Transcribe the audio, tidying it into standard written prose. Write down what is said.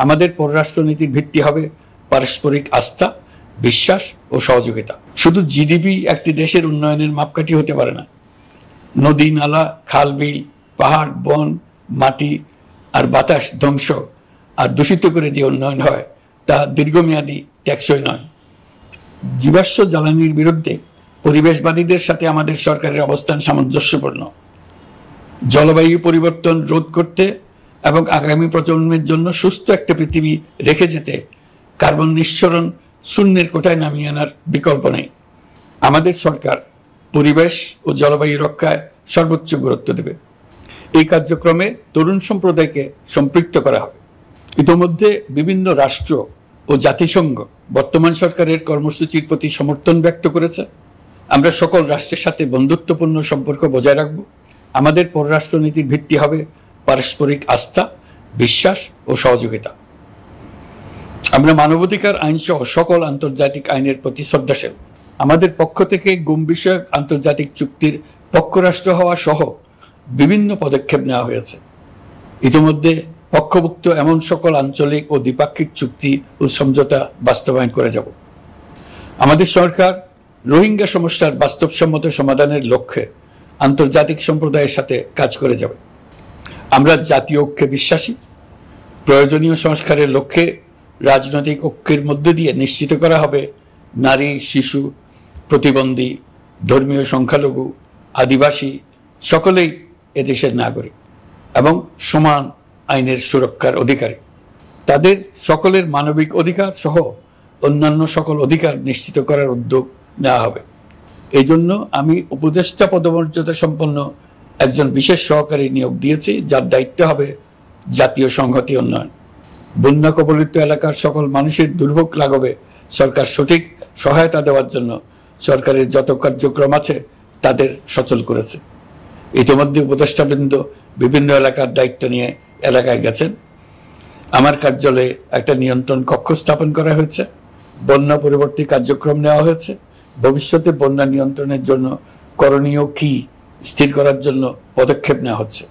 আমাদের পররাষ্ট্রনীতির ভিত্তি হবে পারস্পরিক আস্থা, বিশ্বাস ও সহযোগিতা। শুধু জিডিপি একটি দেশের উন্নয়নের মাপকাঠি হতে পারে না। নদী, নালা, খাল, বিল, পাহাড়, বন, মাটি আর বাতাস ধ্বংস আর দূষিত করে যে উন্নয়ন হয় তা দীর্ঘমেয়াদী, টেকসই নয়। জীবাশ্ম জ্বালানির বিরুদ্ধে পরিবেশবাদীদের সাথে আমাদের সরকারের অবস্থান সামঞ্জস্যপূর্ণ। জলবায়ু পরিবর্তন রোধ করতে এবং আগামী প্রজন্মের জন্য সুস্থ একটা পৃথিবী রেখে যেতে কার্বন নিঃসরণ শূন্যের কোঠায় নামিয়ে আনার বিকল্প নেই। আমাদের সরকার পরিবেশ ও জলবায়ু রক্ষায় সর্বোচ্চ গুরুত্ব দেবে। এই কার্যক্রমে তরুণ সম্প্রদায়কে সম্পৃক্ত করা হবে। ইতোমধ্যে বিভিন্ন রাষ্ট্র ও জাতিসংঘ বর্তমান সরকারের কর্মসূচির প্রতি সমর্থন ব্যক্ত করেছে। আমরা সকল রাষ্ট্রের সাথে বন্ধুত্বপূর্ণ সম্পর্ক বজায় রাখব। আমাদের পররাষ্ট্রনীতির ভিত্তি হবে পারস্পরিক আস্থা, বিশ্বাস ও সহযোগিতা। আমরা মানবাধিকার আইন সহ সকল আন্তর্জাতিক আইনের প্রতি শ্রদ্ধাশীল। আমাদের পক্ষ থেকে গুম বিষয়ক আন্তর্জাতিক চুক্তির পক্ষরাষ্ট্র হওয়া সহ বিভিন্ন পদক্ষেপ নেওয়া হয়েছে। ইতিমধ্যে পক্ষভুক্ত এমন সকল আঞ্চলিক ও দ্বিপাক্ষিক চুক্তি ও সমঝোতা বাস্তবায়ন করে যাব। আমাদের সরকার রোহিঙ্গা সমস্যার বাস্তবসম্মত সমাধানের লক্ষ্যে আন্তর্জাতিক সম্প্রদায়ের সাথে কাজ করে যাবে। আমরা জাতীয় ঐক্যে বিশ্বাসী। প্রয়োজনীয় সংস্কারের লক্ষ্যে রাজনৈতিক ঐক্যের মধ্য দিয়ে নিশ্চিত করা হবে নারী, শিশু, প্রতিবন্ধী, ধর্মীয় সংখ্যালঘু, আদিবাসী সকলেই এদেশের নাগরিক এবং সমান আইনের সুরক্ষার অধিকারী। তাদের সকলের মানবিক অধিকার সহ অন্যান্য সকল অধিকার নিশ্চিত করার উদ্যোগ নেওয়া হবে। এই জন্য আমি উপদেষ্টা পদমর্যাদা সম্পন্ন একজন বিশেষ সহকারী নিয়োগ দিয়েছি, যার দায়িত্ব হবে জাতীয় সংহতি উন্নয়ন। বন্যা কবলিত এলাকার সকল মানুষের দুর্ভোগ লাঘবে সরকার সঠিক সহায়তা দেওয়ার জন্য সরকারের যত কার্যক্রম আছে তাদের সচল করেছে। ইতিমধ্যে উপদেষ্টাবৃন্দ বিভিন্ন এলাকার দায়িত্ব নিয়ে এলাকায় গেছেন। আমার কার্যালয়ে একটা নিয়ন্ত্রণ কক্ষ স্থাপন করা হয়েছে। বন্যা পরবর্তী কার্যক্রম নেওয়া হয়েছে। ভবিষ্যতে বন্যা নিয়ন্ত্রণের জন্য করণীয় কি স্থির করার জন্য পদক্ষেপ নেওয়া হচ্ছে।